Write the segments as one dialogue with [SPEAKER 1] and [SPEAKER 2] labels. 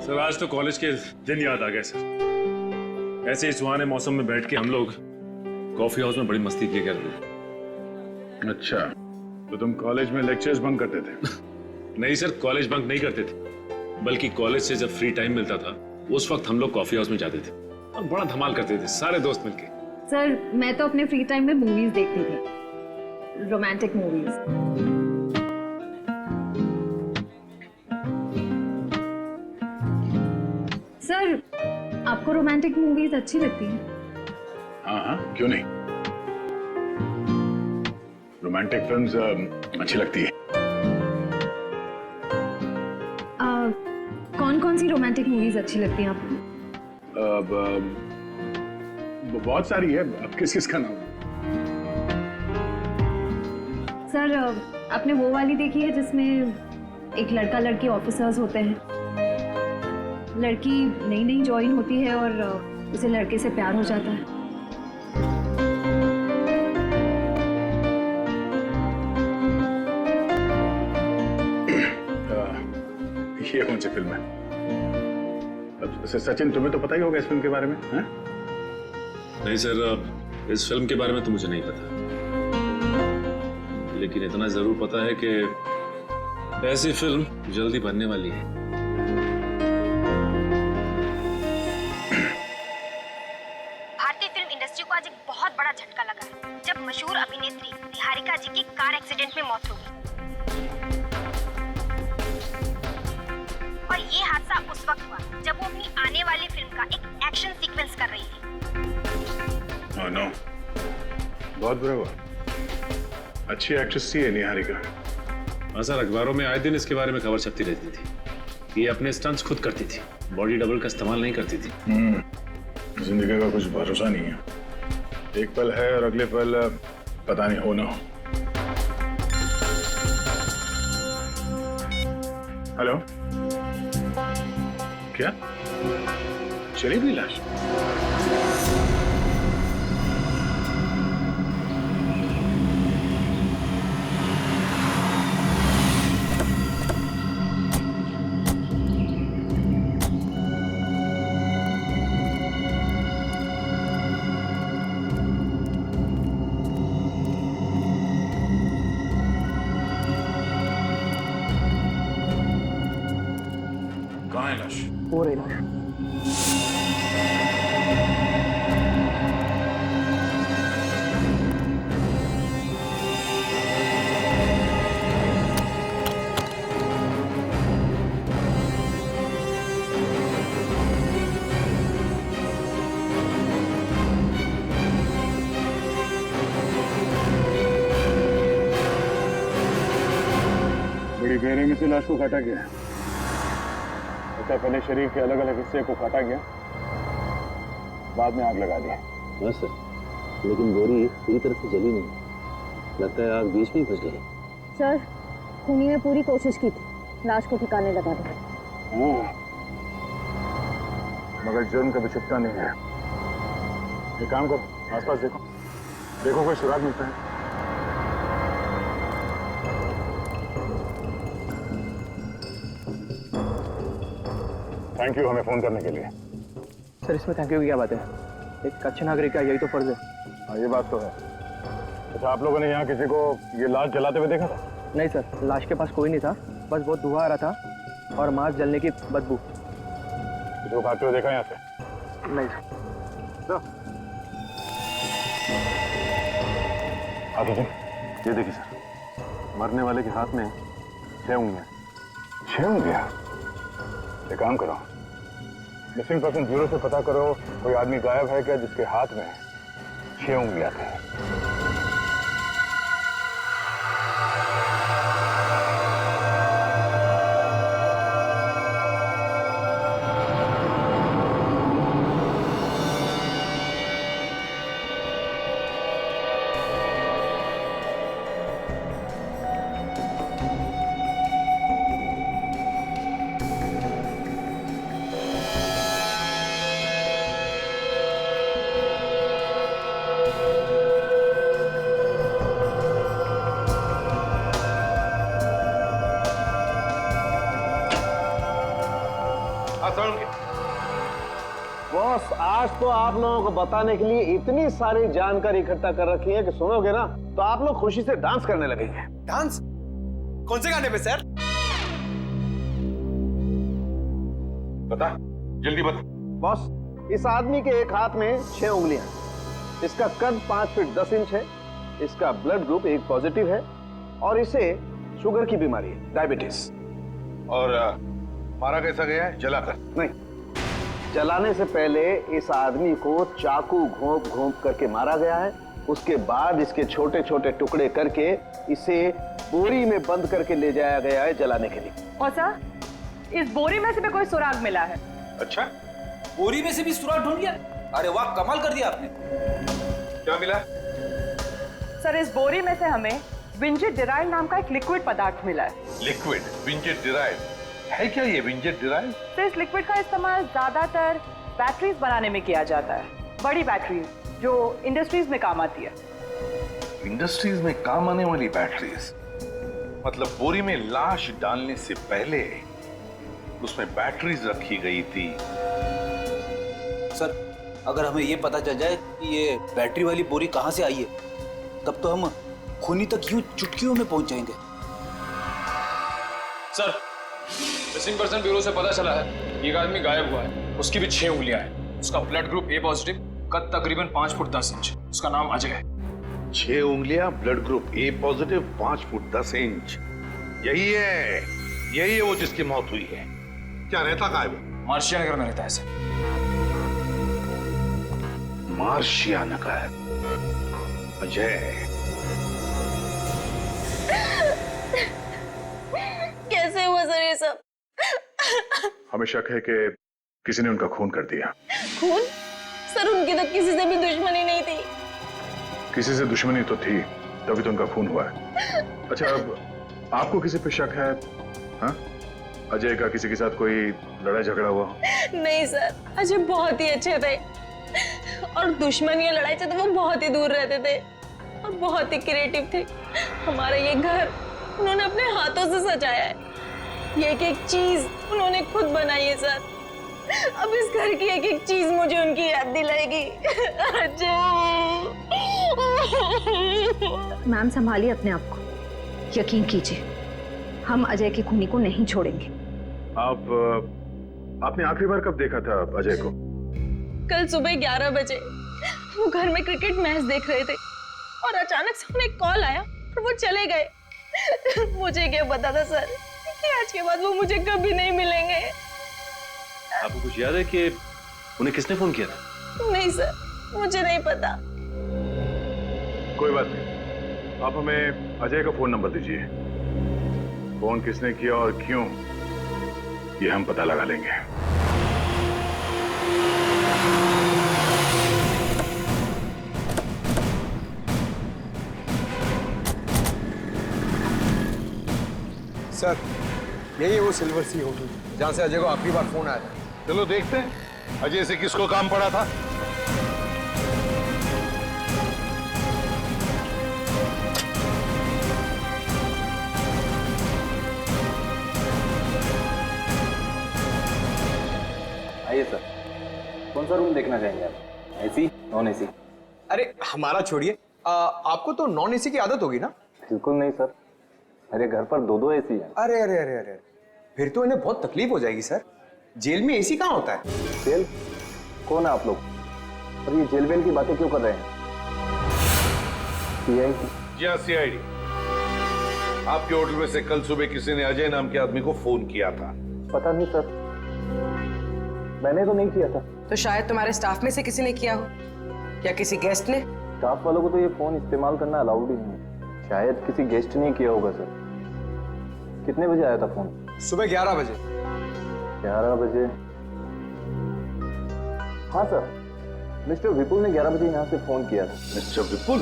[SPEAKER 1] Sir आज तो college के दिन याद आ गए सर। ऐसे ही सुहाने मौसम में बैठ के हम लोग कॉफी हाउस में बड़ी मस्ती किया करते थे।
[SPEAKER 2] अच्छा, तो तुम कॉलेज में लेक्चर्स बंक करते थे?
[SPEAKER 1] नहीं सर, कॉलेज बंक नहीं करते थे, बल्कि कॉलेज से जब फ्री टाइम मिलता था उस वक्त हम लोग कॉफी हाउस में जाते थे और बड़ा धमाल करते थे सारे दोस्त मिलके।
[SPEAKER 3] सर मैं तो अपने फ्री टाइम में मूवीज देखती थी, रोमांटिक मूवीज। सर आपको रोमांटिक मूवीज अच्छी लगती हैं?
[SPEAKER 2] हाँ हाँ, क्यों नहीं। रोमांटिक फिल्म्स अच्छी लगती है।
[SPEAKER 3] कौन कौन सी रोमांटिक मूवीज अच्छी लगती हैं आपको?
[SPEAKER 2] बहुत सारी है, अब किस किस का नाम?
[SPEAKER 3] सर आपने वो वाली देखी है जिसमें एक लड़का लड़की ऑफिसर्स होते हैं, लड़की नई नई ज्वाइन होती है और उसे लड़के से प्यार हो जाता है।
[SPEAKER 2] ये कौन सी फिल्म है? सचिन तुम्हें तो पता ही होगा इस फिल्म के बारे में, हैं?
[SPEAKER 1] नहीं सर, इस फिल्म के बारे में तो मुझे नहीं पता, लेकिन इतना जरूर पता है कि ऐसी फिल्म जल्दी बनने वाली है।
[SPEAKER 4] भारतीय फिल्म इंडस्ट्री को आज एक बहुत बड़ा झटका लगा है जब मशहूर अभिनेत्री निहारिका जी की कार एक्सीडेंट में मौत हो गई। और ये हादसा उस वक्त हुआ जब वो अपनी आने वाली फिल्म का एक एक्शन सीक्वेंस कर रही थी।
[SPEAKER 2] ओह नो, बहुत बुरा हुआ। अच्छी एक्ट्रेस थी निहारिका।
[SPEAKER 1] हाँ सर, अखबारों में आए दिन इसके बारे में खबर छपती रहती थी। ये अपने स्टंट्स खुद करती थी, बॉडी डबल का इस्तेमाल नहीं करती थी।
[SPEAKER 2] जिंदगी का कुछ भरोसा नहीं है, एक पल है और अगले पल पता नहीं हो ना हो। हेलो, क्या चली भी लाश? कहाँ है लाश?
[SPEAKER 5] वो रही लाश।
[SPEAKER 2] बड़ी गहरे में से लाश को काटा गया। पहले शरीर के अलग अलग हिस्से को काटा गया, बाद में आग लगा दी।
[SPEAKER 6] हाँ सर, लेकिन बोरी पूरी तरह से जली नहीं, लगता है आग बीच में ही फंस गई।
[SPEAKER 3] सर खूनी ने पूरी कोशिश की थी लाश को ठिकाने लगा दी,
[SPEAKER 2] मगर जुर्म कभी छुपता नहीं है। एक काम करो, आसपास देखो, देखो कोई सुराग मिलता है। थैंक यू हमें फोन करने के लिए।
[SPEAKER 5] सर इसमें थैंक यू की क्या बात है, एक अच्छे नागरिक का यही तो फर्ज है।
[SPEAKER 2] हाँ ये बात तो है। अच्छा, आप लोगों ने यहाँ किसी को ये लाश जलाते हुए देखा था?
[SPEAKER 5] नहीं सर, लाश के पास कोई नहीं था, बस बहुत धुआं आ रहा था और मांस जलने की बदबू।
[SPEAKER 2] किसी को खाते हुए देखा यहाँ से?
[SPEAKER 5] नहीं सर।
[SPEAKER 2] आगे जी,
[SPEAKER 7] ये देखिए सर, मरने वाले के हाथ में 6 उंगलियां।
[SPEAKER 2] 6 उंगलियां? एक काम करो, मिसिंग पर्सन ब्यूरो से पता करो कोई आदमी गायब है क्या जिसके हाथ में 6 उंगलियां थी। बताओ उनके।
[SPEAKER 6] बॉस, आज तो आप लोगों को बताने के लिए इतनी सारी जानकारी इकट्ठा कर रखी है कि सुनोगे ना तो आप लोग खुशी से डांस करने लगेंगे।
[SPEAKER 5] डांस? कौन से गाने पे सर?
[SPEAKER 2] बता, जल्दी बता।
[SPEAKER 6] बॉस, इस आदमी के एक हाथ में 6 उंगलियां, इसका कद 5 फीट 10 इंच है, इसका ब्लड ग्रुप एक पॉजिटिव है और इसे शुगर की बीमारी है, डायबिटीज।
[SPEAKER 2] और मारा कैसा गया है? जलाकर?
[SPEAKER 6] नहीं, जलाने से पहले इस आदमी को चाकू घोंप घोंप करके मारा गया है। उसके बाद इसके छोटे छोटे टुकड़े करके इसे बोरी में बंद करके ले जाया गया है जलाने के लिए।
[SPEAKER 8] और सर, इस बोरी में से भी कोई सुराग मिला है।
[SPEAKER 2] अच्छा,
[SPEAKER 9] बोरी में से भी सुराग ढूंढ लिया? अरे वाह, कमाल कर दिया आपने।
[SPEAKER 2] क्या मिला?
[SPEAKER 8] सर, इस बोरी में से हमें विंजेट डिराइल नाम का एक लिक्विड पदार्थ मिला है।
[SPEAKER 2] लिक्विड विंजेट डिराइल है क्या? ये विंजेट डिराइल?
[SPEAKER 8] तो इस लिक्विड का इस्तेमाल ज्यादातर बैटरीज बनाने में किया जाता है, बड़ी बैटरीज जो इंडस्ट्रीज में काम आती है।
[SPEAKER 2] इंडस्ट्रीज में काम आने वाली बैटरीज? मतलब बोरी में लाश डालने से पहले उसमें बैटरीज रखी गई थी।
[SPEAKER 9] सर, अगर हमें ये पता चल जाए कि ये बैटरी वाली बोरी कहाँ से आई है, तब तो हम खूनी तक यूं चुटकियों में पहुंच जाएंगे।
[SPEAKER 10] सर, मिसिंग पर्सन ब्यूरो से पता चला है एक आदमी गायब हुआ है। उसकी भी 6 उंगलियां हैं। उसका ब्लड ग्रुप ए पॉजिटिव, कद तकरीबन 5 फुट 10 इंच। उसका नाम अजय है।
[SPEAKER 2] 6 उंगलियां, blood group A positive, 5 foot 10 inch. यही है वो जिसकी मौत हुई है। क्या रहता कहाँ है वो?
[SPEAKER 10] मार्शिया नगर में रहता है सर।
[SPEAKER 2] मार्शिया नगर। अजय,
[SPEAKER 4] कैसे हुआ सर ये सब?
[SPEAKER 2] हमें शक है कि किसी ने उनका खून कर दिया।
[SPEAKER 4] खून? सर, उनकी तो किसी से भी दुश्मनी नहीं थी।
[SPEAKER 2] किसी से दुश्मनी तो थी, तभी तो उनका खून हुआ है। अच्छा, अब आपको किसी पे शक है? हाँ? अजय का किसी के साथ कोई लड़ाई झगड़ा हुआ?
[SPEAKER 4] नहीं सर, अजय बहुत ही अच्छे थे और दुश्मनी या लड़ाई से तो वो बहुत ही दूर रहते थे और बहुत ही क्रिएटिव थे। हमारा ये घर उन्होंने अपने हाथों से सजाया है। ये एक एक चीज उन्होंने खुद बनाई है सर। अब इस घर की एक एक चीज मुझे उनकी याद दिलाएगी।
[SPEAKER 3] मैम, संभालिए अपने आप को। यकीन कीजिए, हम अजय के खूनी को नहीं छोड़ेंगे।
[SPEAKER 2] आपने आखिरी बार कब देखा था अजय को?
[SPEAKER 4] कल सुबह 11 बजे वो घर में क्रिकेट मैच देख रहे थे और अचानक से उन्हें कॉल आया और वो चले गए। मुझे क्या पता था सर कि आज के बाद वो मुझे कभी नहीं मिलेंगे।
[SPEAKER 6] आपको कुछ याद है कि उन्हें किसने फोन किया था?
[SPEAKER 4] नहीं सर, मुझे नहीं पता।
[SPEAKER 2] कोई बात नहीं, आप हमें अजय का फोन नंबर दीजिए। फोन किसने किया और क्यों, ये हम पता लगा लेंगे।
[SPEAKER 5] सर, यही है वो सिल्वर सी होटल जहाँ से अजय को आखिरी बार फोन आया था।
[SPEAKER 2] चलो देखते हैं अजय से किसको काम पड़ा था।
[SPEAKER 6] आइए सर, कौन सा रूम देखना चाहेंगे आप? AC, non AC?
[SPEAKER 5] अरे हमारा छोड़िए, आपको तो नॉन एसी की आदत होगी ना?
[SPEAKER 6] बिल्कुल नहीं सर, मेरे घर पर 2 एसी हैं।
[SPEAKER 5] अरे अरे अरे अरे, फिर तो इन्हें बहुत तकलीफ हो जाएगी सर। जेल में एसी कहाँ होता है?
[SPEAKER 6] जेल? कौन है आप लोग? और ये जेल वेल की बातें क्यों कर रहे हैं? CID?
[SPEAKER 2] जी हाँ, CID। आपके होटल में से कल सुबह किसी ने अजय नाम के आदमी को फोन किया था।
[SPEAKER 6] पता नहीं सर, मैंने तो नहीं किया था।
[SPEAKER 8] तो शायद तुम्हारे स्टाफ में से किसी ने किया हो या किसी गेस्ट ने।
[SPEAKER 6] स्टाफ वालों को तो ये फोन इस्तेमाल करना अलाउड ही नहीं है। शायद किसी गेस्ट ने किया होगा सर। कितने बजे आया था फोन?
[SPEAKER 5] सुबह 11 बजे।
[SPEAKER 6] 11 बजे? हाँ सर, मिस्टर विपुल ने 11 बजे यहाँ से फोन किया था।
[SPEAKER 2] मिस्टर विपुल?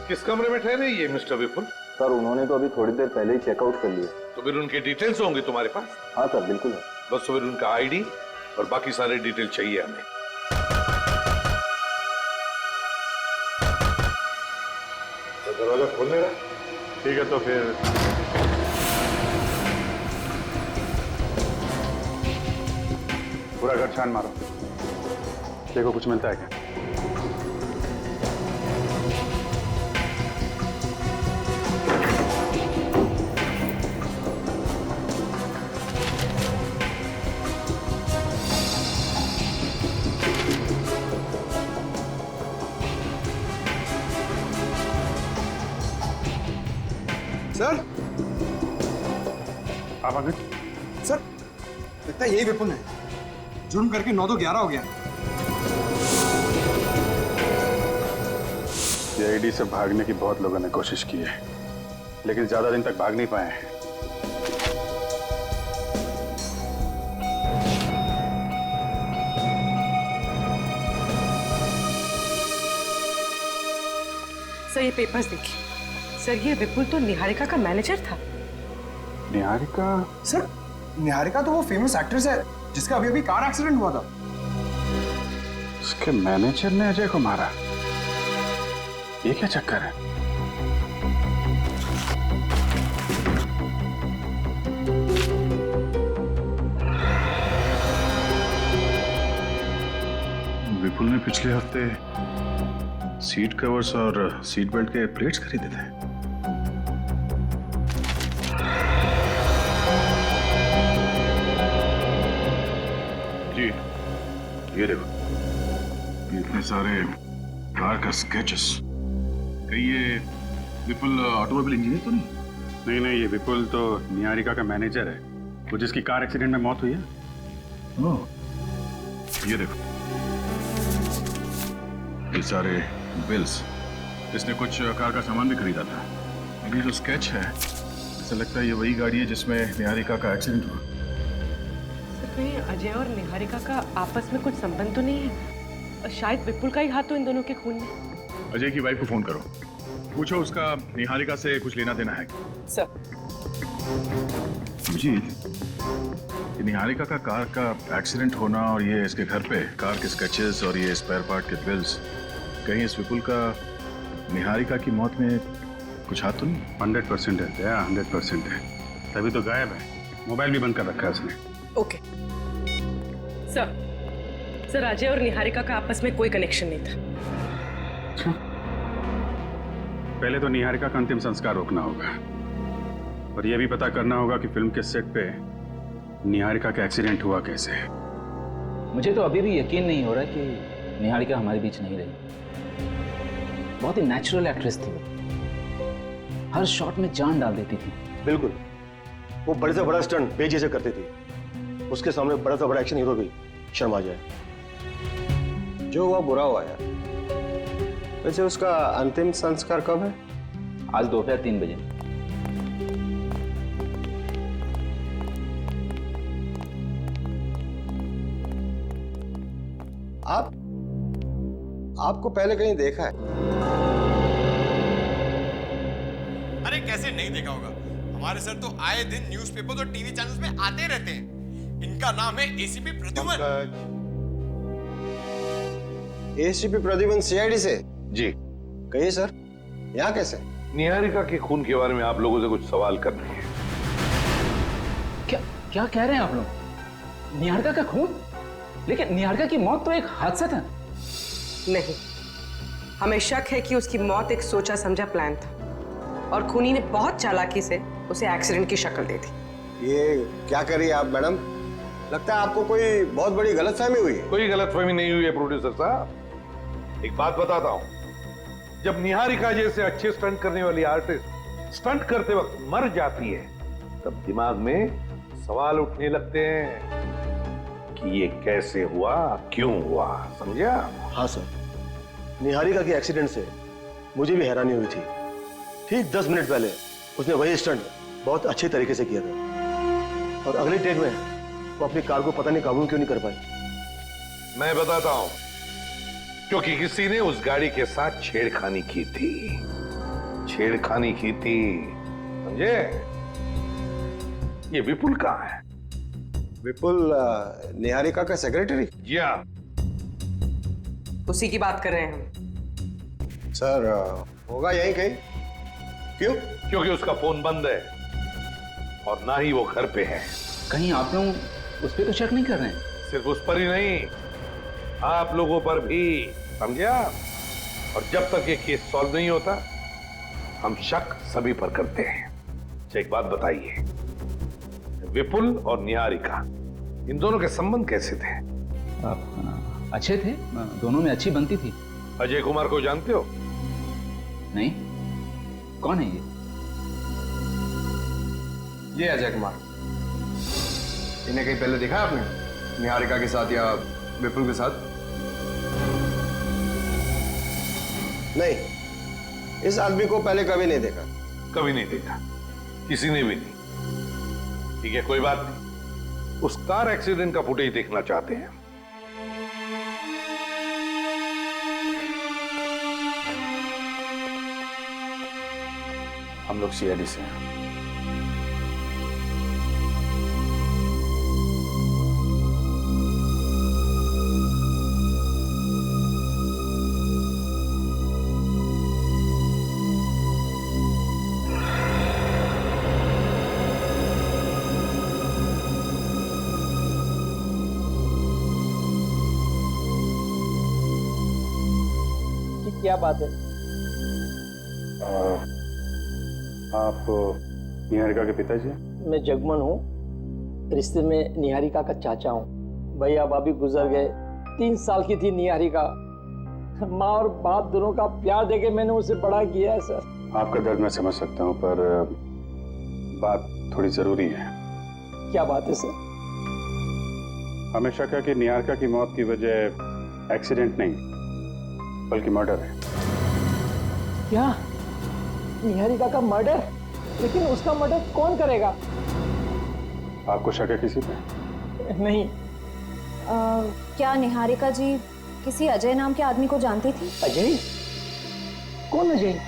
[SPEAKER 2] किस कमरे में ठहरे ये मिस्टर विपुल?
[SPEAKER 6] सर, उन्होंने तो अभी थोड़ी देर पहले ही चेकआउट कर लिया।
[SPEAKER 2] तो फिर उनके डिटेल्स होंगे तुम्हारे पास?
[SPEAKER 6] हाँ सर, बिल्कुल है।
[SPEAKER 2] बस फिर उनका ID और बाकी सारे डिटेल चाहिए हमें। तो दरवाजा खोलने रहा? ठीक है, तो फिर पूरा घर छान मारो, देखो कुछ मिलता है क्या।
[SPEAKER 5] सर,
[SPEAKER 2] आप आ गए?
[SPEAKER 5] सर लगता है यही विपुल है। जुर्म करके 9 तो 11 हो गया।
[SPEAKER 2] सीआईडी से भागने की बहुत लोगों ने कोशिश की है, लेकिन ज्यादा दिन तक भाग नहीं पाए हैं।
[SPEAKER 8] सर ये पेपर्स देखिए। सर ये विपुल तो निहारिका का मैनेजर था।
[SPEAKER 2] निहारिका?
[SPEAKER 5] सर निहारिका तो वो फेमस एक्ट्रेस है जिसका अभी अभी कार एक्सीडेंट हुआ था।
[SPEAKER 2] उसके मैनेजर ने अजय को मारा, ये क्या चक्कर है? विपुल ने पिछले हफ्ते सीट कवर्स और सीट बेल्ट के प्लेट्स खरीदे थे। जी ये देखो, इतने सारे कार का स्केचेस। कहीं ये विपुल ऑटोमोबाइल इंजीनियर तो नहीं? नहीं, ये विपुल तो निहारिका का मैनेजर है, वो जिसकी कार एक्सीडेंट में मौत हुई है। ओह, ये देखो, ये सारे बिल्स। इसने कुछ कार का सामान भी खरीदा था। ये जो स्केच है, ऐसा लगता है ये वही गाड़ी है जिसमें निहारिका का एक्सीडेंट हुआ।
[SPEAKER 8] सर कहीं अजय और निहारिका का आपस में कुछ संबंध तो नहीं है? और शायद विपुल का ही हाथ तो इन दोनों के खून में।
[SPEAKER 2] अजय की वाइफ को फोन करो, पूछो उसका निहारिका से कुछ लेना देना है।
[SPEAKER 8] सर
[SPEAKER 2] जी, निहारिका का कार का एक्सीडेंट होना और ये इसके घर पे कार के स्केचेस और ये स्पेयर पार्ट के बिल्स, कहीं इस विपुल का निहारिका की मौत में कुछ हाथ तो नहीं? 100% है, 100% है। तभी तो गायब है, मोबाइल भी बंद कर रखा है उसने।
[SPEAKER 8] ओके सर अजय और निहारिका का आपस में कोई कनेक्शन नहीं था।
[SPEAKER 2] अच्छा, पहले तो निहारिका का अंतिम संस्कार रोकना होगा और यह भी पता करना होगा कि फिल्म के सेट पे निहारिका का एक्सीडेंट हुआ कैसे।
[SPEAKER 9] मुझे तो अभी भी यकीन नहीं हो रहा कि निहारिका हमारे बीच नहीं रही। बहुत ही नेचुरल एक्ट्रेस थी वो, हर शॉट में जान डाल देती थी।
[SPEAKER 11] बिल्कुल, वो बड़े से बड़ा स्टंट बेजी से करती थी, उसके सामने बड़ा से बड़ा एक्शन हीरो भी शर्मा जाए। जो हुआ बुरा हुआ यार। वैसे उसका अंतिम संस्कार कब है?
[SPEAKER 9] आज दोपहर 3 बजे।
[SPEAKER 11] आपको पहले कहीं देखा है?
[SPEAKER 5] अरे कैसे नहीं देखा होगा, हमारे सर तो आए दिन न्यूज़पेपर और टीवी चैनल्स में आते रहते हैं। इनका नाम है ACP Pradyuman.
[SPEAKER 11] ACP Pradyuman CID से?
[SPEAKER 7] जी।
[SPEAKER 11] कहिए सर, यहाँ कैसे?
[SPEAKER 7] निहारिका के खून के बारे में आप लोगों से कुछ सवाल करने हैं।
[SPEAKER 9] क्या कह रहे हैं आप लोग? निहारिका का खून? लेकिन निहारिका की मौत तो एक हादसा था।
[SPEAKER 8] नहीं, हमें शक है कि उसकी मौत एक सोचा समझा प्लान था और खूनी ने बहुत चालाकी से उसे एक्सीडेंट की शक्ल दे दी।
[SPEAKER 11] ये क्या करिए आप मैडम, लगता है आपको कोई बहुत बड़ी गलतफहमी हुई है।
[SPEAKER 7] कोई गलतफहमी नहीं हुई है प्रोड्यूसर साहब। एक बात बताता हूं, जब निहारिका जैसे अच्छे स्टंट करने वाली आर्टिस्ट स्टंट करते वक्त मर जाती है, तब दिमाग में सवाल उठने लगते हैं कि ये कैसे हुआ, क्यों हुआ, समझा?
[SPEAKER 11] हाँ सर, निहारिका के एक्सीडेंट से मुझे भी हैरानी हुई थी। ठीक 10 मिनट पहले उसने वही स्टंट बहुत अच्छे तरीके से किया था और अगले टेक में वो अपनी कार को पता नहीं काबू क्यों नहीं कर पाई।
[SPEAKER 7] मैं बताता हूं, क्योंकि किसी ने उस गाड़ी के साथ छेड़खानी की थी। छेड़खानी की थी, समझे? ये विपुल कहाँ है?
[SPEAKER 11] विपुल निहारिका का सेक्रेटरी?
[SPEAKER 7] जी हाँ।
[SPEAKER 8] उसी की बात कर रहे हैं हम।
[SPEAKER 11] सर होगा यही कहीं। क्यों?
[SPEAKER 7] क्योंकि उसका फोन बंद है और ना ही वो घर पे है।
[SPEAKER 9] कहीं आप लोग उस पर तो शक नहीं कर रहे हैं?
[SPEAKER 7] सिर्फ उस पर ही नहीं, आप लोगों पर भी, समझा? और जब तक ये केस सॉल्व नहीं होता, हम शक सभी पर करते हैं। अच्छा, एक बात बताइए, विपुल और निहारिका, इन दोनों के संबंध कैसे थे?
[SPEAKER 9] अच्छे थे, दोनों में अच्छी बनती थी।
[SPEAKER 7] अजय कुमार को जानते हो?
[SPEAKER 9] नहीं, कौन है ये?
[SPEAKER 5] ये अजय कुमार। इन्हें कहीं पहले देखा है आपने, निहारिका के साथ या विपुल के साथ?
[SPEAKER 11] नहीं, इस आदमी को पहले कभी नहीं देखा।
[SPEAKER 7] कभी नहीं देखा, किसी ने भी नहीं। ठीक है, कोई बात नहीं। उस कार एक्सीडेंट का फुटेज देखना चाहते हैं।
[SPEAKER 10] हम लोग सीआईडी से हैं।
[SPEAKER 12] क्या बात है?
[SPEAKER 10] आप निहारिका के पिताजी?
[SPEAKER 12] मैं जगमन हूँ, रिश्ते में निहारिका का चाचा हूँ। भैया भाभी गुजर गए, 3 साल की थी निहारिका। माँ और बाप दोनों का प्यार देके मैंने उसे बड़ा किया है सर।
[SPEAKER 10] आपका दर्द मैं समझ सकता हूँ, पर बात थोड़ी जरूरी है।
[SPEAKER 12] क्या बात है सर?
[SPEAKER 10] हमें शक है कि निहारिका की मौत की वजह एक्सीडेंट नहीं बल्कि मर्डर है।
[SPEAKER 12] क्या? निहारिका का मर्डर? लेकिन उसका मर्डर कौन करेगा?
[SPEAKER 10] आपको शक है किसी पे?
[SPEAKER 12] नहीं।
[SPEAKER 3] क्या निहारिका जी किसी अजय नाम के आदमी को जानती थी?
[SPEAKER 12] अजय? कौन अजय?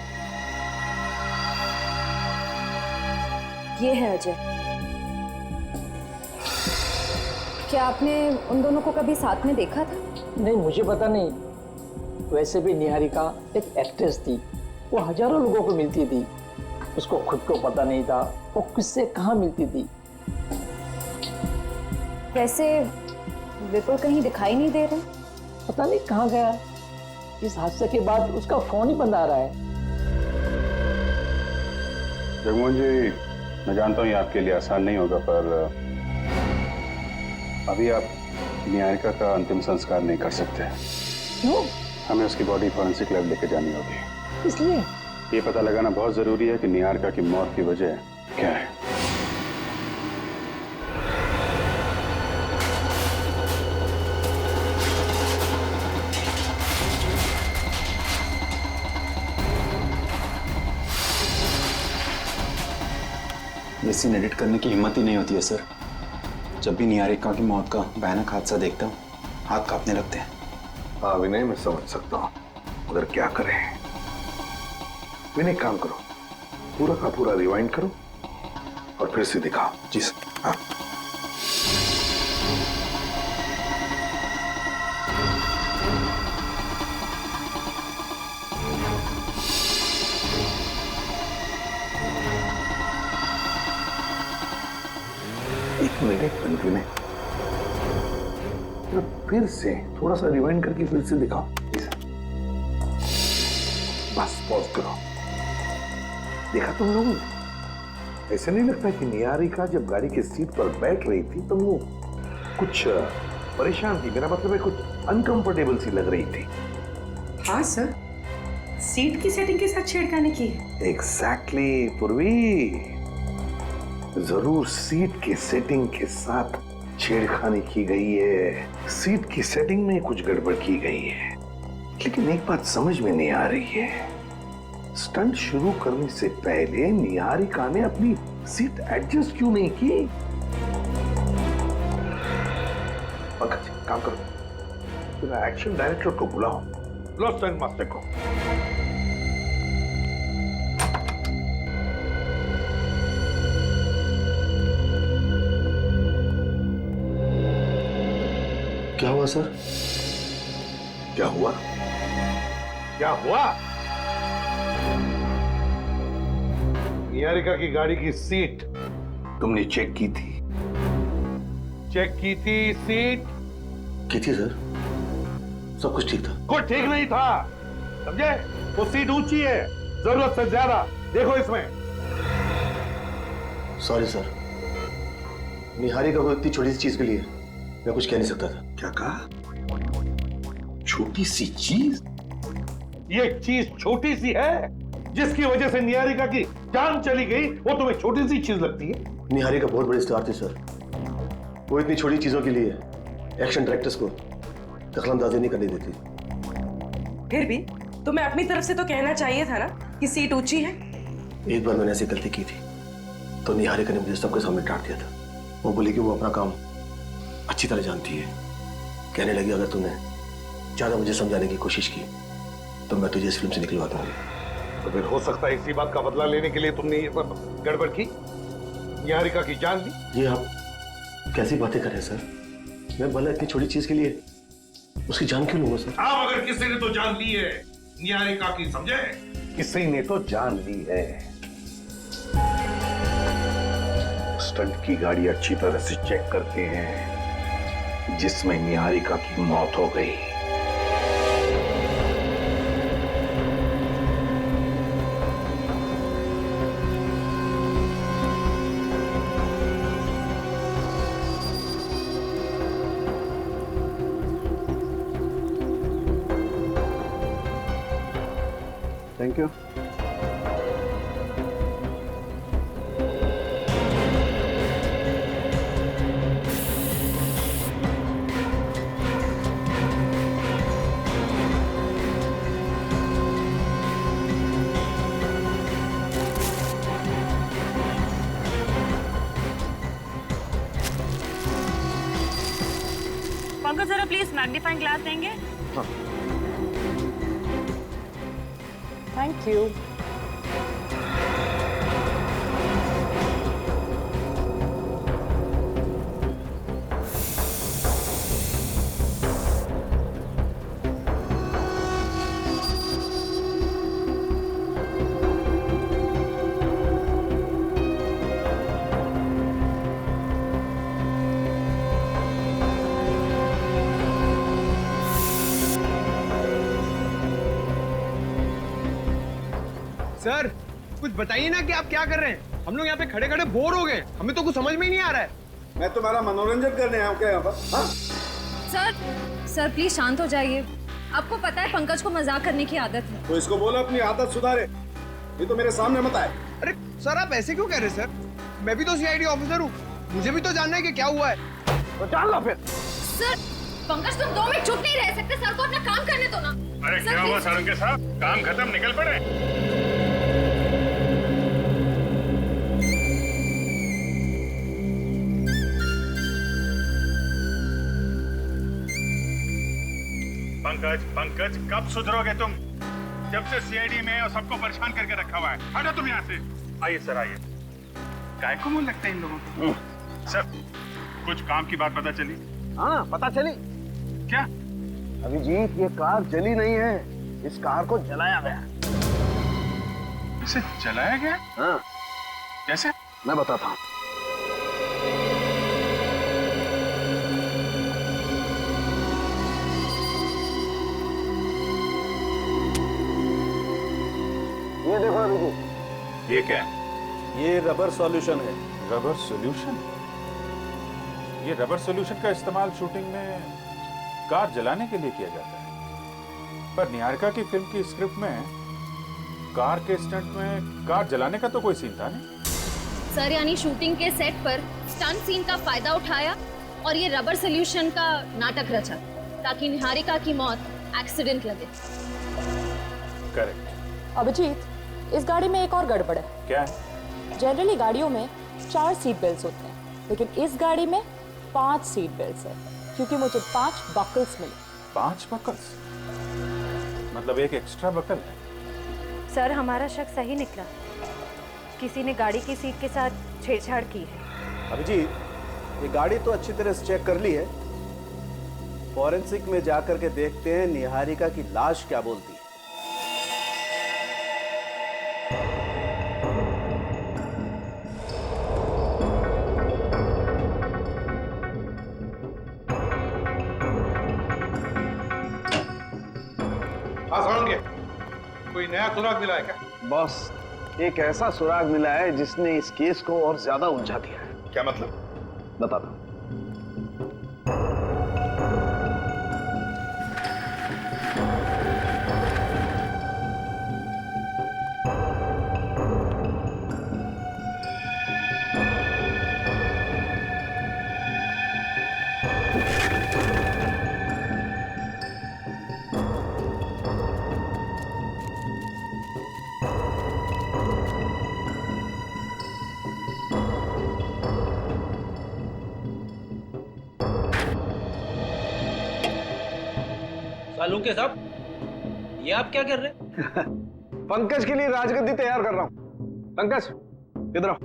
[SPEAKER 3] ये है अजय। क्या आपने उन दोनों को कभी साथ में देखा था?
[SPEAKER 12] नहीं, मुझे पता नहीं। वैसे भी निहारिका एक एक्ट्रेस थी, वो हजारों लोगों को मिलती थी। उसको खुद को पता नहीं था वो किससे कहाँ मिलती थी।
[SPEAKER 3] वैसे विपुल कहीं दिखाई नहीं दे रहे?
[SPEAKER 12] पता नहीं कहाँ गया। इस हादसे के बाद उसका फोन ही बंद आ रहा है।
[SPEAKER 10] जगमोहन जी, मैं जानता हूँ ये आपके लिए आसान नहीं होगा, पर अभी आप निहारिका का अंतिम संस्कार नहीं कर सकते।
[SPEAKER 12] क्यों?
[SPEAKER 10] हमें उसकी बॉडी फॉरेंसिक लैब लेके जानी होगी।
[SPEAKER 12] इसलिए?
[SPEAKER 10] ये पता लगाना बहुत जरूरी है कि निहारिका की मौत की वजह क्या है।
[SPEAKER 13] ये सीन एडिट करने की हिम्मत ही नहीं होती है सर। जब भी निहारिका की मौत का भयानक हादसा देखता हूँ, हाथ कांपने लगते हैं।
[SPEAKER 7] हाँ विनय, मैं समझ सकता हूँ, मगर क्या करें। विनय, काम करो, पूरा का पूरा रिवाइंड करो और फिर से दिखाओ।
[SPEAKER 13] जी सर।
[SPEAKER 7] हाँ। एक मिनट विनय, फिर से थोड़ा सा रिवाइंड करके फिर से दिखाओ। बस पॉज करो। देखा तुम लोगों ने? ऐसे नहीं लगता कि निहारिका जब गाड़ी की सीट पर बैठ रही थी तो वो कुछ परेशान थी? मेरा मतलब है कुछ अनकंफर्टेबल सी लग रही थी।
[SPEAKER 8] हाँ सर, सीट की सेटिंग के साथ छेड़खानी की।
[SPEAKER 7] एग्जैक्टली पूर्वी, जरूर सीट की सेटिंग के साथ छेड़खानी की गई है। सीट की सेटिंग में कुछ गड़बड़ की गई है। लेकिन एक बात समझ में नहीं आ रही है, स्टंट शुरू करने से पहले निहारिका ने अपनी सीट एडजस्ट क्यों नहीं की? पंकज, काम करो, तेरा एक्शन डायरेक्टर को बुलाओ, बुलाओ स्टंट मास्टर को।
[SPEAKER 13] क्या हुआ सर?
[SPEAKER 7] क्या हुआ? क्या हुआ? निहारिका की गाड़ी की सीट तुमने चेक की थी? चेक की थी सीट?
[SPEAKER 11] की थी सर, सब कुछ ठीक था।
[SPEAKER 7] कुछ ठीक नहीं था, समझे? वो सीट ऊंची है, जरूरत से ज्यादा। देखो इसमें।
[SPEAKER 11] सॉरी सर, निहारिका को इतनी छोटी सी चीज के लिए मैं कुछ कह नहीं सकता था।
[SPEAKER 7] क्या कहा? छोटी सी चीज? ये चीज छोटी सी है जिसकी वजह से निहारिका की जान चली गई, वो तुम्हें छोटी सी चीज लगती है?
[SPEAKER 11] निहारिका बहुत बड़ी स्टार थी सर, वो इतनी छोटी चीजों के लिए एक्शन डायरेक्टर्स को दखलंदाजी नहीं करने देती।
[SPEAKER 8] फिर भी तुम्हें अपनी तरफ से तो कहना चाहिए था ना कि सीट ऊंची है।
[SPEAKER 11] एक बार मैंने ऐसी गलती की थी तो निहारिका ने मुझे सबके सामने डांट दिया था। वो बोली कि वो अपना काम अच्छी तरह जानती है। कहने लगी अगर तूने ज्यादा मुझे समझाने की कोशिश की तो मैं तुझे इस फिल्म से निकलवा दूंगी।
[SPEAKER 7] तो फिर हो सकता है इसी बात का बदला लेने के लिए तुमने ये सब गड़बड़ की, निहारिका की जान ली।
[SPEAKER 11] ये आप कैसी बातें कर रहे हैं सर? मैं भला इतनी छोटी चीज के लिए उसकी जान क्यों लूंगा सर?
[SPEAKER 7] आप अगर किसी ने तो जान ली है निहारिका की, समझे? किसी ने तो जान ली है। स्टंट की गाड़ी अच्छी तरह से चेक करते हैं जिसमें निहारिका की मौत हो गई।
[SPEAKER 6] Thank you.
[SPEAKER 14] पंकज जरा प्लीज मैग्नीफाइंग ग्लास देंगे?
[SPEAKER 8] Thank you.
[SPEAKER 5] सर कुछ बताइए ना कि आप क्या कर रहे हैं? हम लोग यहाँ पे खड़े खड़े बोर हो गए, हमें तो कुछ समझ में ही नहीं आ रहा है।
[SPEAKER 6] मैं तुम्हारा मनोरंजन करने आया हूँ क्या यहाँ पर? हाँ?
[SPEAKER 3] सर प्लीज शांत हो जाइए। आपको पता है पंकज को मजाक करने की आदत है।
[SPEAKER 6] तो इसको बोलो अपनी आदत सुधारे, ये तो मेरे सामने मत आए।
[SPEAKER 5] अरे सर आप ऐसे क्यों कह रहे सर? मैं भी तो सीआईडी ऑफिसर हूँ, मुझे भी तो जानना है कि क्या हुआ है।
[SPEAKER 6] तो जान लो फिर।
[SPEAKER 3] सर पंकज तुम 2 मिनट चुप नहीं रह सकते, सर को अपना काम करने दो ना।
[SPEAKER 1] अरे क्या हुआ सारंग के साहब? काम खत्म, निकल पड़े। पंकज कब सुधरोगे तुम? जब से सीआईडी में और सबको परेशान करके रखा हुआ है। हटो तुम यहाँ से। आइए सर आइए। काय को मुंह लगता है इन लोगों को? सर कुछ काम की बात पता चली?
[SPEAKER 6] हाँ पता चली।
[SPEAKER 1] क्या?
[SPEAKER 6] अभिजीत ये कार जली नहीं है, इस कार को जलाया गया।
[SPEAKER 1] इसे जलाया गया?
[SPEAKER 6] हाँ।
[SPEAKER 1] कैसे?
[SPEAKER 6] मैं बताता हूँ। ये देखो अभिजीत।
[SPEAKER 1] ये क्या है?
[SPEAKER 6] ये रबर सॉल्यूशन है।
[SPEAKER 15] Rubber solution? ये रबर सॉल्यूशन का इस्तेमाल शूटिंग में कार जलाने के लिए किया जाता है, पर निहारिका की फिल्म की स्क्रिप्ट में कार के स्टंट में कार जलाने का तो कोई सीन था नहीं।
[SPEAKER 3] सर यानी शूटिंग के सेट पर स्टंट सीन का फायदा उठाया और ये रबर सॉल्यूशन का नाटक रचा ताकि निहारिका की मौत एक्सीडेंट लगे।
[SPEAKER 15] करेक्ट।
[SPEAKER 14] अभिजीत इस गाड़ी में एक और गड़बड़ है।
[SPEAKER 15] क्या है?
[SPEAKER 14] जनरली गाड़ियों में 4 सीट बेल्ट होते हैं, लेकिन इस गाड़ी में 5 सीट बेल्ट है क्योंकि मुझे 5 बकल्स मिले।
[SPEAKER 15] 5 बकल्स? मतलब एक एक्स्ट्रा बकल है।
[SPEAKER 14] सर हमारा शक सही निकला, किसी ने गाड़ी की सीट के साथ छेड़छाड़ की है।
[SPEAKER 6] अभिजीत ये गाड़ी तो अच्छी तरह से चेक कर ली है, फॉरेंसिक में जाकर के देखते हैं निहारिका की लाश क्या बोलती है।
[SPEAKER 7] हाँ साउंड के कोई नया सुराग मिला है क्या?
[SPEAKER 6] बॉस, एक ऐसा सुराग मिला है जिसने इस केस को और ज्यादा उलझा दिया है।
[SPEAKER 7] क्या मतलब?
[SPEAKER 6] बताता हूं।
[SPEAKER 12] सालुंके साहब, ये आप क्या कर रहे हैं?
[SPEAKER 6] पंकज के लिए राजगद्दी तैयार कर रहा हूं। पंकज, इधर आओ।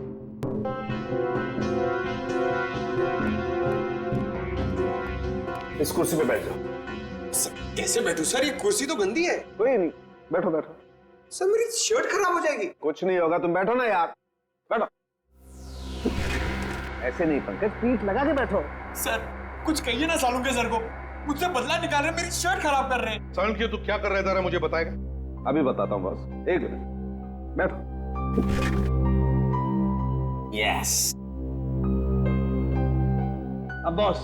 [SPEAKER 6] इस कुर्सी पे बैठ जाओ।
[SPEAKER 5] कैसे बैठूं सर? ये कुर्सी तो गंदी है।
[SPEAKER 6] कोई नहीं, बैठो बैठो।
[SPEAKER 5] सर मेरी शर्ट खराब हो जाएगी।
[SPEAKER 6] कुछ नहीं होगा, तुम बैठो ना यार, बैठो। ऐसे नहीं पंकज, पीठ लगा के बैठो।
[SPEAKER 5] सर कुछ कहिए ना सालुंके सर को, मुझसे बदला निकाल रहे, मेरी शर्ट खराब कर रहे हैं।
[SPEAKER 7] साउंड के तू क्या कर रहा है जरा मुझे बताएगा?
[SPEAKER 6] अभी बताता हूँ बॉस, एक मिनट, बैठो।
[SPEAKER 5] यस।
[SPEAKER 6] अब बॉस,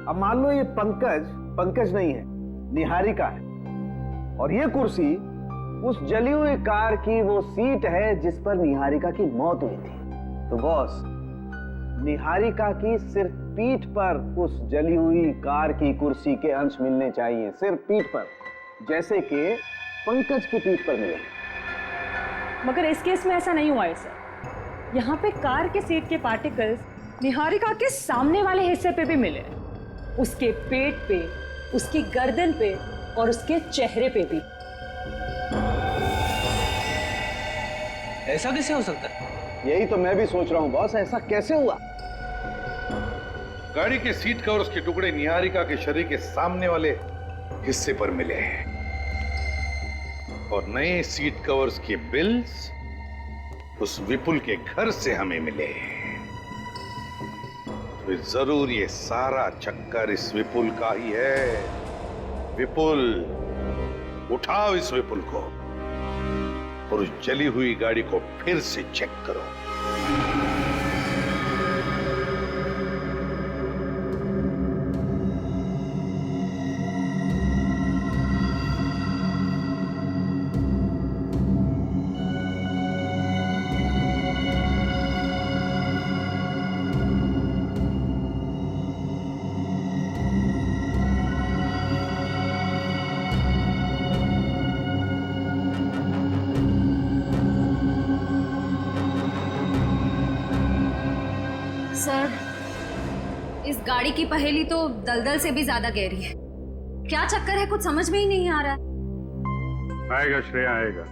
[SPEAKER 6] अब मान लो ये पंकज नहीं है, निहारिका है, और ये कुर्सी उस जली हुई कार की वो सीट है जिस पर निहारिका की मौत हुई थी। तो बॉस, निहारिका की सिर्फ पीठ पर उस जली हुई कार की कुर्सी के अंश मिलने चाहिए, सिर्फ पीठ पर, जैसे कि पंकज की पीठ पर मिले।
[SPEAKER 14] मगर इस केस में ऐसा नहीं हुआ है सर। यहाँ पे कार के सीट के पार्टिकल्स निहारिका के सामने वाले हिस्से पे भी मिले, उसके पेट पे, उसकी गर्दन पे और उसके चेहरे पे भी।
[SPEAKER 12] ऐसा कैसे हो सकता है?
[SPEAKER 6] यही तो मैं भी सोच रहा हूँ बॉस, ऐसा कैसे हुआ?
[SPEAKER 7] गाड़ी के सीट कवर्स के टुकड़े निहारिका के शरीर के सामने वाले हिस्से पर मिले हैं और नए सीट कवर्स के बिल्स उस विपुल के घर से हमें मिले। तो जरूर ये सारा चक्कर इस विपुल का ही है। विपुल, उठाओ इस विपुल को और उस जली हुई गाड़ी को फिर से चेक करो।
[SPEAKER 3] सर, इस गाड़ी की पहेली तो दलदल से भी ज्यादा गहरी है। क्या चक्कर है, कुछ समझ में ही नहीं आ रहा है।
[SPEAKER 1] आएगा श्रेया, आएगा।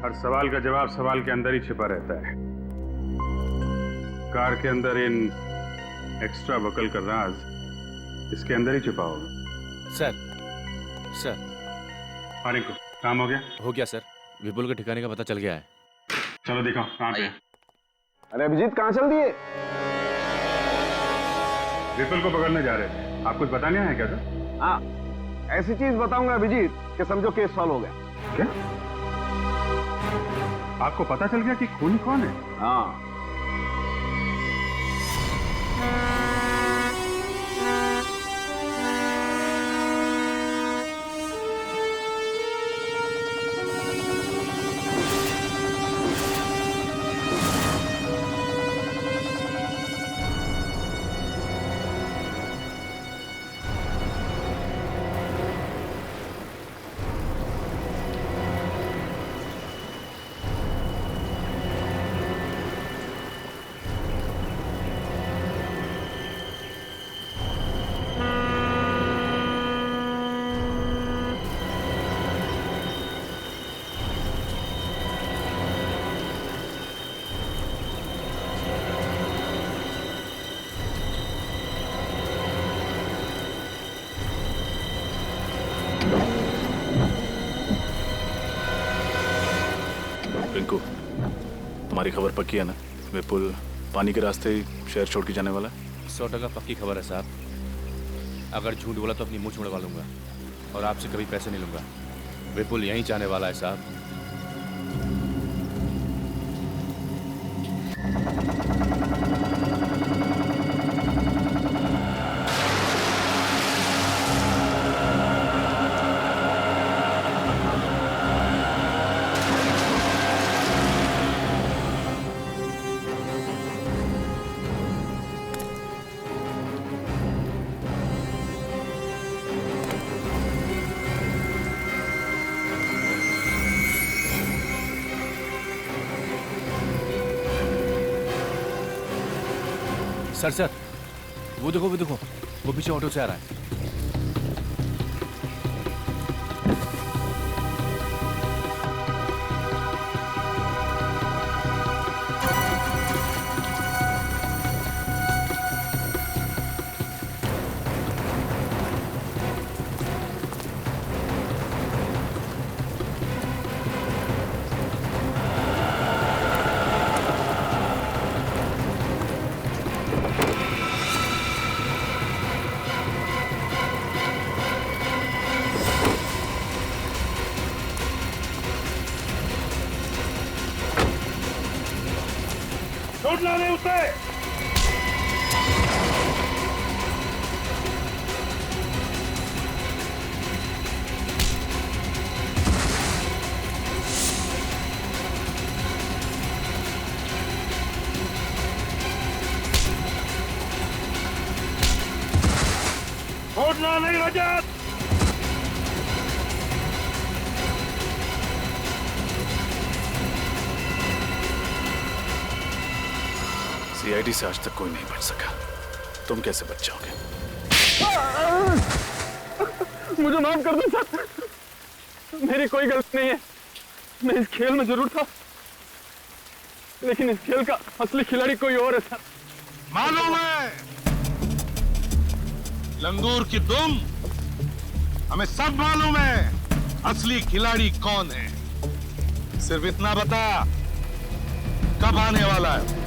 [SPEAKER 1] हर सवाल का जवाब सवाल के अंदर ही छिपा रहता है। कार के अंदर इन एक्स्ट्रा बकल का राज इसके अंदर ही छिपा होगा।
[SPEAKER 16] सर
[SPEAKER 1] आने को काम हो गया?
[SPEAKER 16] हो गया सर, विपुल के ठिकाने का पता चल गया है।
[SPEAKER 1] चलो दिखाओ कहाँ पे।
[SPEAKER 6] अरे अभिजीत, कहाँ चल दिए?
[SPEAKER 1] विपुल को पकड़ने जा रहे थे। आप कुछ बताने आए क्या सर?
[SPEAKER 6] हाँ, ऐसी चीज बताऊंगा अभिजीत कि समझो केस सॉल्व हो गया।
[SPEAKER 1] क्या आपको पता चल गया कि खूनी कौन है?
[SPEAKER 6] हाँ।
[SPEAKER 2] रिंकू, तुम्हारी खबर पक्की है ना? विपुल पानी के रास्ते ही शहर छोड़ के जाने वाला है?
[SPEAKER 16] 100% पक्की खबर है साहब। अगर झूठ बोला तो अपनी मुंह छुड़वा लूंगा और आपसे कभी पैसे नहीं लूंगा। विपुल यहीं जाने वाला है साहब। सर वो देखो वो पीछे ऑटो से आ रहा है।
[SPEAKER 1] छोड़ना नहीं उसे। छोड़ना नहीं रजत।
[SPEAKER 2] सीआईडी से आज तक कोई नहीं बच सका, तुम कैसे बच जाओगे?
[SPEAKER 12] मुझे माफ कर दो सर, मेरी कोई गलती नहीं है। मैं इस खेल में जरूर था, लेकिन इस खेल का असली खिलाड़ी कोई और है सर।
[SPEAKER 7] मालूम है लंगूर की दुम, हमें सब मालूम है असली खिलाड़ी कौन है। सिर्फ इतना बता, कब आने वाला है?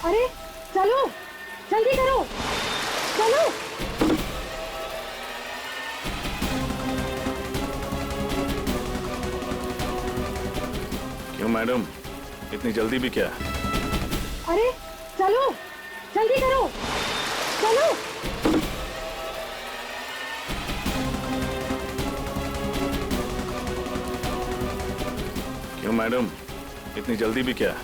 [SPEAKER 14] अरे चलो, जल्दी करो, चलो।
[SPEAKER 2] क्यों मैडम, इतनी जल्दी भी क्या?
[SPEAKER 14] अरे चलो, जल्दी करो, चलो।
[SPEAKER 2] क्यों मैडम, इतनी जल्दी भी क्या?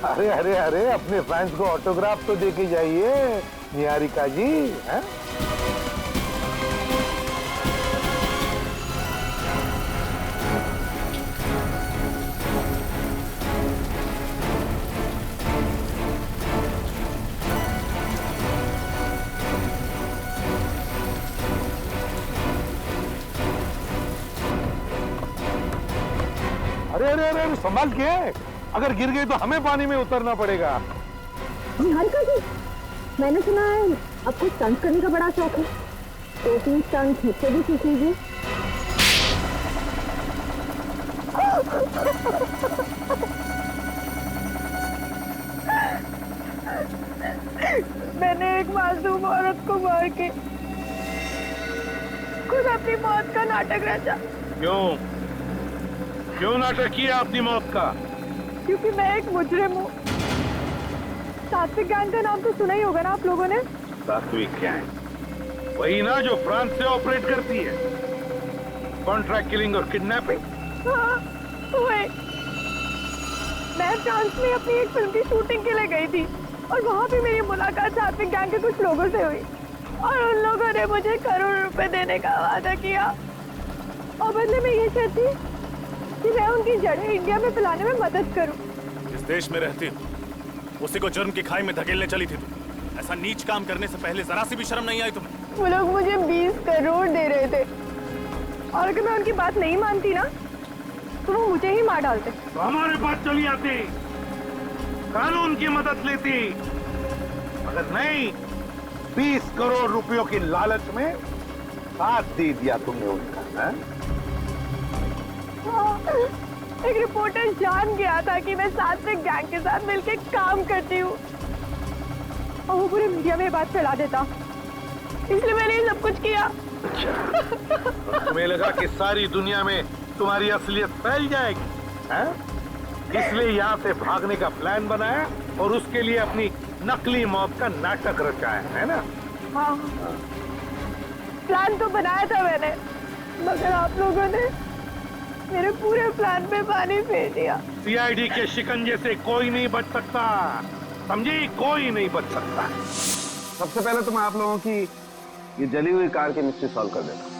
[SPEAKER 7] अरे अरे अरे, अपने फैंस को ऑटोग्राफ तो दे के जाइए निहारिका जी, हैं? अरे अरे अरे, संभाल के, अगर गिर गई तो हमें पानी में उतरना पड़ेगा।
[SPEAKER 3] निहारिका जी, मैंने सुना है आपको स्टंट करने का बड़ा शौक है, तो तुम स्टंट मुझसे भी सीख लीजिए।
[SPEAKER 4] मैंने एक मासूम औरत को मार के खुद अपनी मौत का नाटक रचा।
[SPEAKER 7] क्यों नाटक किया अपनी मौत का?
[SPEAKER 14] क्योंकि मैं एक मुजरिम हूँ। सात्विक गैंग का नाम तो सुना ही होगा ना आप लोगों ने।
[SPEAKER 7] सात्विक गैंग वही ना जो फ्रांस से ऑपरेट करती है, कॉन्ट्रैक्ट किलिंग और किडनैपिंग।
[SPEAKER 14] हाँ, वही। मैं फ्रांस में अपनी एक फिल्म की शूटिंग के लिए गई थी और वहाँ भी मेरी मुलाकात सात्विक गैंग के कुछ लोगों से हुई और उन लोगों ने मुझे करोड़ रुपए देने का वादा किया और बदले में ये चाहती कि मैं उनकी जड़ें इंडिया में फैलाने में मदद करूं।
[SPEAKER 17] इस देश में रहती उसी को जुर्म की खाई में धकेलने चली थी तुम। ऐसा नीच काम करने से पहले जरा सी भी शर्म नहीं आई तुम्हें?
[SPEAKER 14] वो लोग मुझे 20 करोड़ दे रहे थे और अगर मैं उनकी बात नहीं मानती ना तो वो मुझे ही मार डालते।
[SPEAKER 7] तो हमारे पास चली आती, कानून की मदद लेती। अगर नहीं 20 करोड़ रुपयों की लालच में साथ दे दिया तुमने उनका। हाँ?
[SPEAKER 14] एक रिपोर्टर जान गया था कि मैं सात्विक गैंग के साथ मिलकर काम करती हूँ और वो पूरे मीडिया में बात फैला देता, इसलिए मैंने ये सब कुछ किया।
[SPEAKER 7] अच्छा, तुम्हें लगा कि सारी दुनिया में तुम्हारी असलियत फैल जाएगी, हैं? इसलिए यहाँ से भागने का प्लान बनाया और उसके लिए अपनी नकली मौत का नाटक रचाया, है ना?
[SPEAKER 14] हाँ, प्लान तो बनाया था मैंने, मगर आप लोगों ने मेरे पूरे प्लान पे पानी फेर दिया।
[SPEAKER 7] सीआईडी के शिकंजे से कोई नहीं बच सकता, समझी? कोई नहीं बच सकता।
[SPEAKER 6] सबसे पहले तो मैं आप लोगों की ये जली हुई कार की मिस्ट्री सॉल्व कर देता हूं।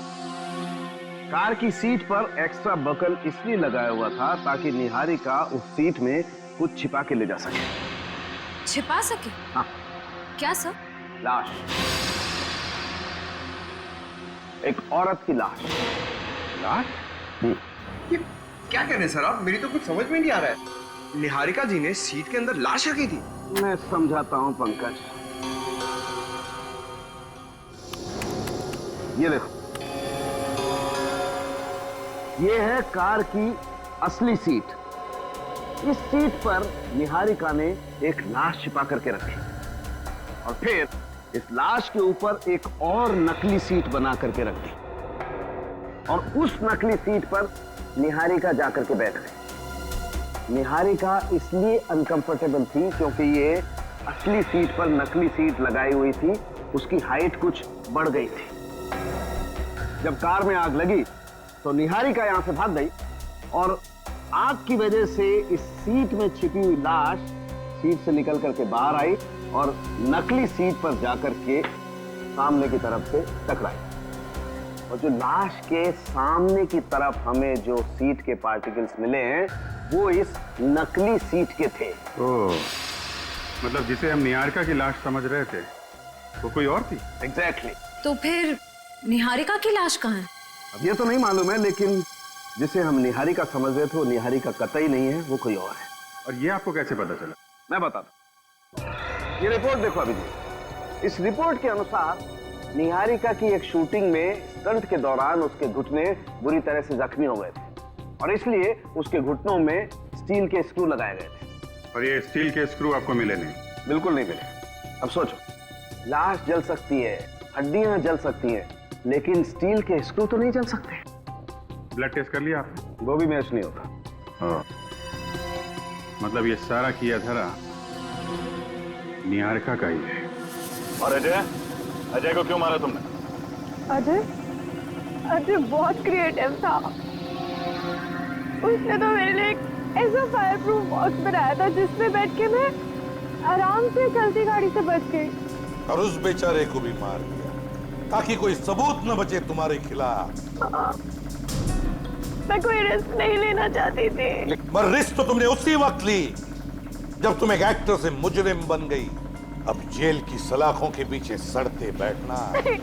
[SPEAKER 6] कार की सीट पर एक्स्ट्रा बकल इसलिए लगाया हुआ था ताकि निहारिका उस सीट में कुछ छिपा के ले जा सके।
[SPEAKER 3] छिपा सके?
[SPEAKER 6] हाँ।
[SPEAKER 3] क्या सर?
[SPEAKER 6] लाश, एक औरत की लाश।
[SPEAKER 18] लाश? ये क्या कह रहे हैं सर आप? मेरी तो कुछ समझ में नहीं आ रहा है। निहारिका जी ने सीट के अंदर लाश रखी थी।
[SPEAKER 6] मैं समझाता हूं पंकज। ये देखो, ये है कार की असली सीट। इस सीट पर निहारिका ने एक लाश छिपा करके रखी और फिर इस लाश के ऊपर एक और नकली सीट बना करके रख दी और उस नकली सीट पर निहारिका जाकर के बैठ गई। निहारिका इसलिए अनकंफर्टेबल थी क्योंकि ये असली सीट पर नकली सीट लगाई हुई थी, उसकी हाइट कुछ बढ़ गई थी। जब कार में आग लगी तो निहारिका यहां से भाग गई और आग की वजह से इस सीट में छिपी हुई लाश सीट से निकल करके बाहर आई और नकली सीट पर जाकर के सामने की तरफ से टकराई। और जो लाश के सामने की तरफ हमें जो सीट के पार्टिकल्स मिले हैं वो इस नकली सीट के थे।
[SPEAKER 1] ओह, मतलब जिसे हम निहारिका की लाश समझ रहे थे वो कोई और थी?
[SPEAKER 6] एग्जैक्टली।
[SPEAKER 3] तो फिर निहारिका की लाश कहाँ है?
[SPEAKER 6] अब ये तो नहीं मालूम है, लेकिन जिसे हम निहारिका समझ रहे थे वो निहारिका कतई नहीं है, वो कोई और है।
[SPEAKER 1] और ये आपको कैसे पता चला?
[SPEAKER 6] मैं बताता हूं। ये रिपोर्ट देखो अभी। इस रिपोर्ट के अनुसार निहारिका की एक शूटिंग में स्टंट के दौरान उसके घुटने बुरी तरह से जख्मी हो गए थे और इसलिए उसके घुटनों में स्टील के स्क्रू लगाए गए थे।
[SPEAKER 1] और ये स्टील के स्क्रू आपको मिले नहीं?
[SPEAKER 6] बिल्कुल नहीं मिले। अब सोचो, लाश जल सकती है, हड्डियां जल सकती हैं, लेकिन स्टील के स्क्रू तो नहीं जल सकते।
[SPEAKER 1] ब्लड टेस्ट कर लिया आपने?
[SPEAKER 6] वो भी मैच नहीं होता।
[SPEAKER 1] मतलब ये सारा किया धरा निहारिका का ही है।
[SPEAKER 17] और अजय को क्यों मारा तुमने?
[SPEAKER 14] अजय बहुत क्रिएटिव था। उसने तो मेरे लिए एक ऐसा फायर प्रूफ बॉक्स बनाया था जिसमें बैठ के मैं आराम से चलती गाड़ी से बच गई
[SPEAKER 7] और उस बेचारे को भी मार दिया ताकि कोई सबूत न बचे तुम्हारे खिलाफ।
[SPEAKER 14] मैं कोई रिस्क नहीं लेना चाहती थी।
[SPEAKER 7] पर रिस्क तो तुमने उसी वक्त ली जब तुम एक एक्टर से मुजरिम बन गई। अब जेल की सलाखों के पीछे सड़ते बैठना